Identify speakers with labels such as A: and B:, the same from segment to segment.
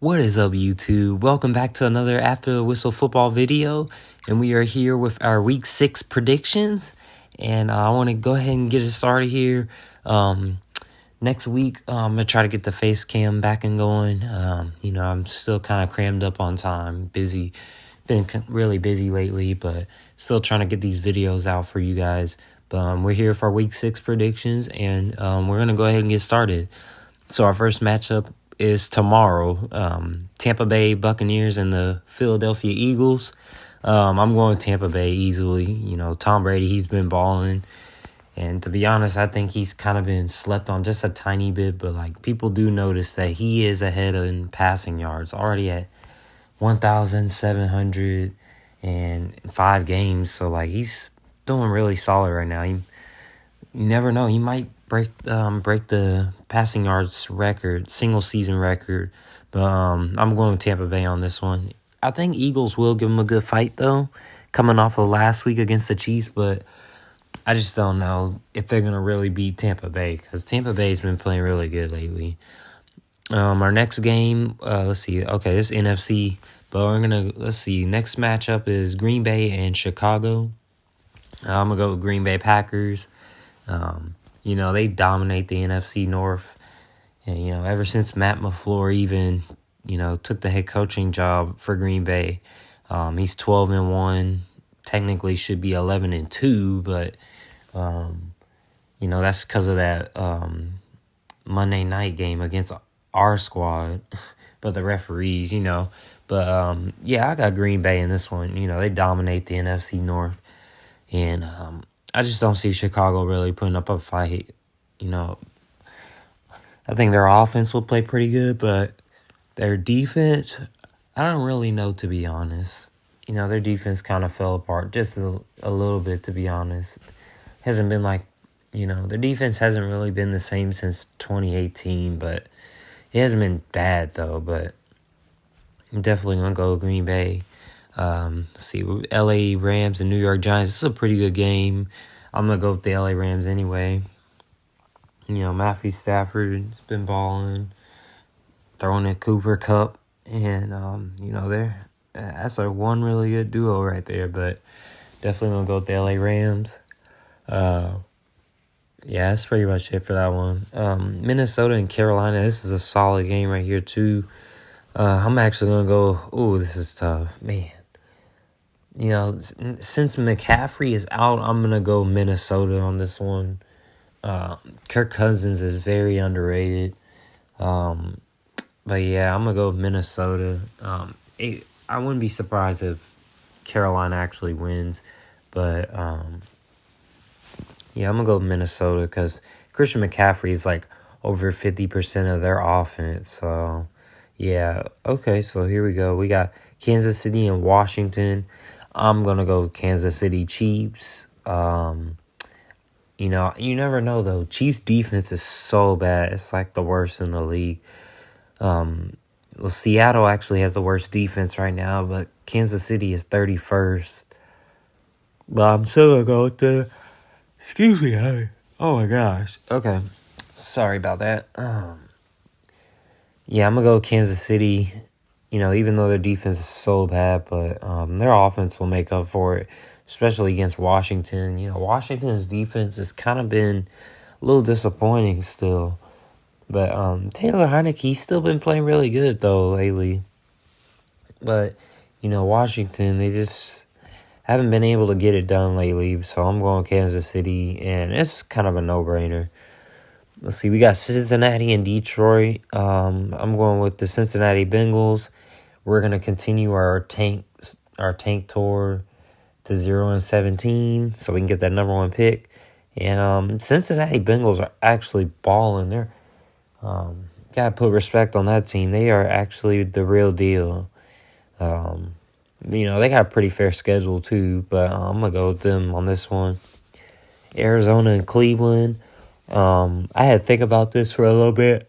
A: What is up, YouTube? Welcome back to another After the Whistle football video, and we are here with our Week 6 predictions, and I want to go ahead and get it started here. Next week, I'm going to try to get the face cam back and going. I'm still kind of crammed up on time, busy, been really busy lately, but still trying to get these videos out for you guys. But we're here for Week 6 predictions, and we're going to go ahead and get started. So our first matchup is tomorrow. Tampa Bay Buccaneers and the Philadelphia Eagles. I'm going Tampa Bay easily. Tom Brady, he's been balling. And to be honest, I think he's kind of been slept on just a tiny bit. But, people do notice that he is ahead in passing yards, already at 1,705 games. So, he's doing really solid right now. You never know. He might break the passing yards record, single season record. But I'm going with Tampa Bay on this one. I think Eagles will give them a good fight, though, coming off of last week against the Chiefs. But I just don't know if they're going to really beat Tampa Bay, because Tampa Bay's been playing really good lately. Our next game, let's see. Okay, this is NFC. But let's see. Next matchup is Green Bay and Chicago. I'm going to go with Green Bay Packers. They dominate the NFC North. And, ever since Matt LaFleur even, took the head coaching job for Green Bay, he's 12-1. Technically should be 11-2, but, that's because of that Monday night game against our squad. But the referees, But, I got Green Bay in this one. They dominate the NFC North. And I just don't see Chicago really putting up a fight. I think their offense will play pretty good, but their defense, I don't really know, to be honest. Their defense kind of fell apart just a little bit, to be honest. Hasn't been their defense hasn't really been the same since 2018, but it hasn't been bad, though. But I'm definitely going to go Green Bay. Let's see, LA Rams and New York Giants. This is a pretty good game. I'm going to go with the LA Rams anyway. Matthew Stafford's been balling, throwing in Cooper Kupp, and, that's one really good duo right there, but definitely going to go with the LA Rams. That's pretty much it for that one. Minnesota and Carolina, this is a solid game right here, too. I'm actually going to go, this is tough, man. Since McCaffrey is out, I'm going to go Minnesota on this one. Kirk Cousins is very underrated. I'm going to go with Minnesota. I wouldn't be surprised if Carolina actually wins. But, I'm going to go with Minnesota because Christian McCaffrey is over 50% of their offense. So, okay, so here we go. We got Kansas City and Washington. I'm going to go with Kansas City Chiefs. You never know, though. Chiefs' defense is so bad. It's the worst in the league. Seattle actually has the worst defense right now, but Kansas City is 31st. But I'm still going to go with the... Excuse me. Oh, my gosh. Okay. Sorry about that. I'm going to go with Kansas City. Even though their defense is so bad, but their offense will make up for it, especially against Washington. Washington's defense has kind of been a little disappointing still. But Taylor Heinicke, he's still been playing really good, though, lately. But, Washington, they just haven't been able to get it done lately. So I'm going Kansas City, and it's kind of a no-brainer. Let's see, we got Cincinnati and Detroit. I'm going with the Cincinnati Bengals. We're going to continue our tank tour to 0-17 so we can get that number one pick. And Cincinnati Bengals are actually balling. They're gotta put respect on that team. They are actually the real deal. They got a pretty fair schedule too, but I'm gonna go with them on this one. Arizona and Cleveland. I had to think about this for a little bit.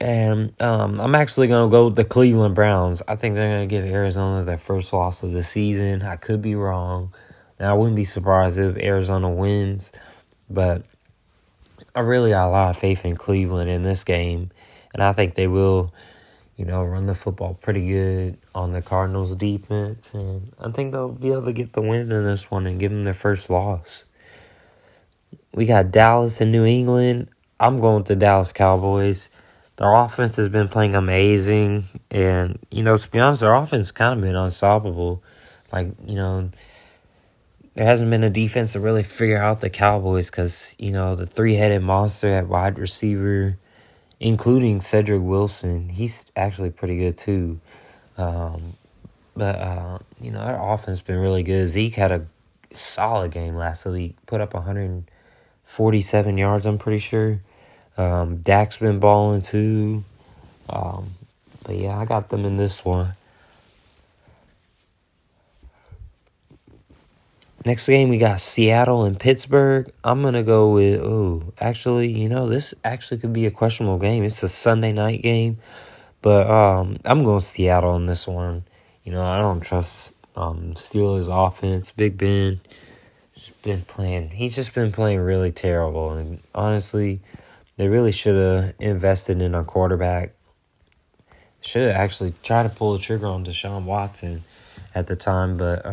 A: And I'm actually going to go with the Cleveland Browns. I think they're going to give Arizona their first loss of the season. I could be wrong. And I wouldn't be surprised if Arizona wins. But I really got a lot of faith in Cleveland in this game. And I think they will, run the football pretty good on the Cardinals defense. And I think they'll be able to get the win in this one and give them their first loss. We got Dallas and New England. I'm going with the Dallas Cowboys. Their offense has been playing amazing. And, to be honest, their offense has kind of been unstoppable. There hasn't been a defense to really figure out the Cowboys because, the three-headed monster at wide receiver, including Cedric Wilson, he's actually pretty good too. Their offense has been really good. Zeke had a solid game last week, put up 147 yards, I'm pretty sure. Dak's been balling too. I got them in this one. Next game, we got Seattle and Pittsburgh. I'm going to go with, this actually could be a questionable game. It's a Sunday night game, but I'm going Seattle in this one. I don't trust Steelers offense. Big Ben he's just been playing really terrible. And honestly, they really should have invested in a quarterback. Should have actually tried to pull the trigger on Deshaun Watson at the time, but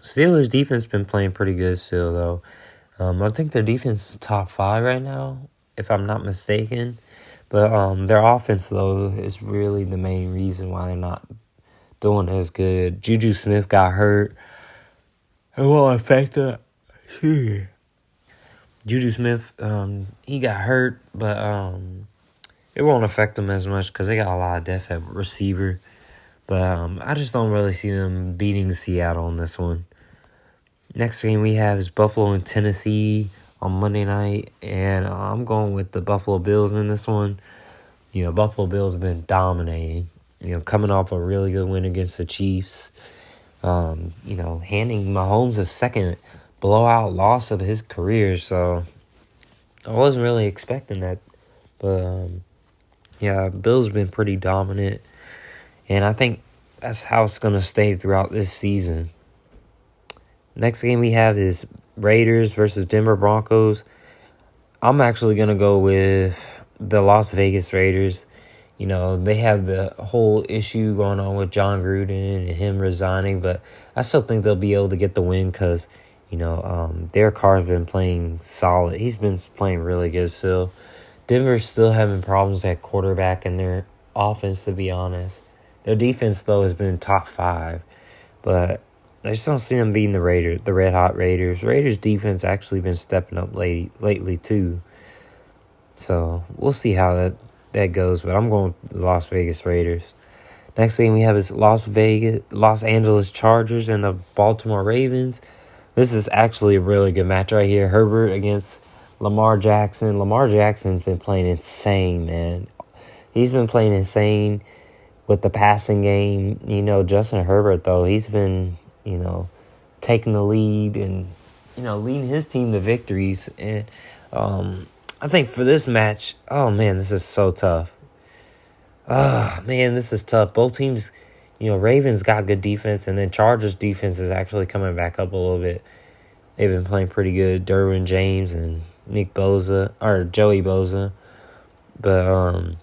A: Steelers' defense been playing pretty good still, though. I think their defense is top 5 right now, if I'm not mistaken. But their offense, though, is really the main reason why they're not doing as good. Juju Smith got hurt. It won't affect it. Juju Smith, he got hurt, but it won't affect them as much because they got a lot of depth at receiver. But I just don't really see them beating Seattle in this one. Next game we have is Buffalo and Tennessee on Monday night, and I'm going with the Buffalo Bills in this one. Buffalo Bills have been dominating, coming off a really good win against the Chiefs. Handing Mahomes a second blowout loss of his career, so I wasn't really expecting that. But, Bills been pretty dominant, and I think that's how it's going to stay throughout this season. Next game we have is Raiders versus Denver Broncos. I'm actually going to go with the Las Vegas Raiders. They have the whole issue going on with John Gruden and him resigning, but I still think they'll be able to get the win because, Derek Carr's been playing solid. He's been playing really good still. Denver's still having problems at quarterback and their offense, to be honest. Their defense, though, has been top 5, but I just don't see them beating the Raiders, the Red Hot Raiders. Raiders' defense actually been stepping up lately, too. So, we'll see how that goes, but I'm going with the Las Vegas Raiders. Next game we have is Los Angeles Chargers and the Baltimore Ravens. This is actually a really good match right here. Herbert against Lamar Jackson. Lamar Jackson's been playing insane, man. He's been playing insane with the passing game. Justin Herbert, though, he's been, taking the lead and, leading his team to victories. And I think for this match, oh, man, this is so tough. This is tough. Both teams, Ravens got good defense, and then Chargers defense is actually coming back up a little bit. They've been playing pretty good. Derwin James and Joey Bosa. But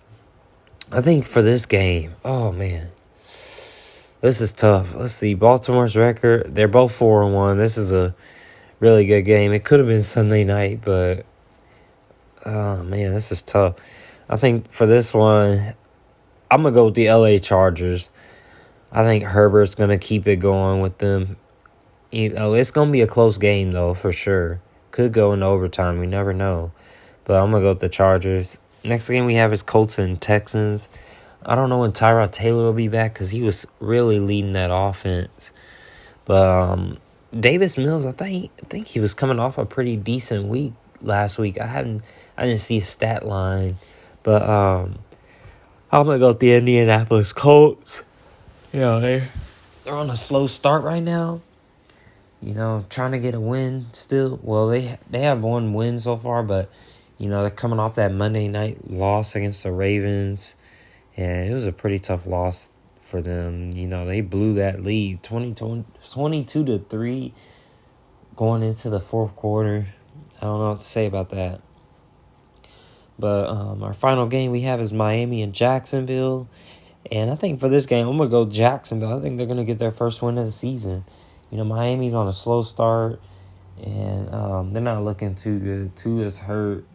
A: I think for this game, oh, man, this is tough. Let's see. Baltimore's record, they're both 4-1. This is a really good game. It could have been Sunday night, but, oh, man, this is tough. I think for this one, I'm going to go with the LA Chargers. I think Herbert's going to keep it going with them. It's going to be a close game, though, for sure. Could go into overtime. We never know. But I'm going to go with the Chargers. Next game we have is Colts and Texans. I don't know when Tyrod Taylor will be back because he was really leading that offense. But Davis Mills, I think he was coming off a pretty decent week last week. I didn't see a stat line. But I'm going to go with the Indianapolis Colts. They're on a slow start right now. Trying to get a win still. Well, they have one win so far, but, they're coming off that Monday night loss against the Ravens. And it was a pretty tough loss for them. They blew that lead 22-3 going into the fourth quarter. I don't know what to say about that. But our final game we have is Miami and Jacksonville. And I think for this game, I'm going to go Jacksonville. I think they're going to get their first win of the season. You know, Miami's on a slow start, and they're not looking too good. Tua's hurt.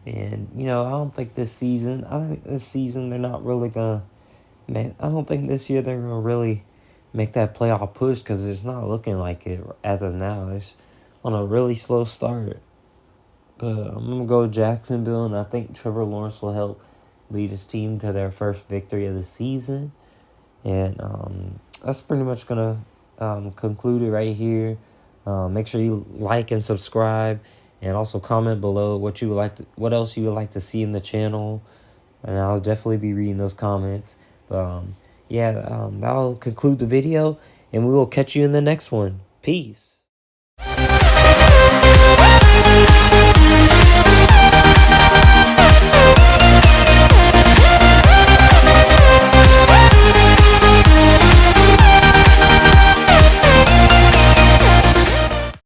A: And, you know, I think this season they're not really going to, man, I don't think this year they're going to really make that playoff push because it's not looking like it as of now. It's on a really slow start. But I'm going to go Jacksonville, and I think Trevor Lawrence will help lead his team to their first victory of the season. And that's pretty much going to conclude it right here. Make sure you like and subscribe, and also comment below what else you would like to see in the channel, and I'll definitely be reading those comments. But that'll conclude the video, and we will catch you in the next one. Peace.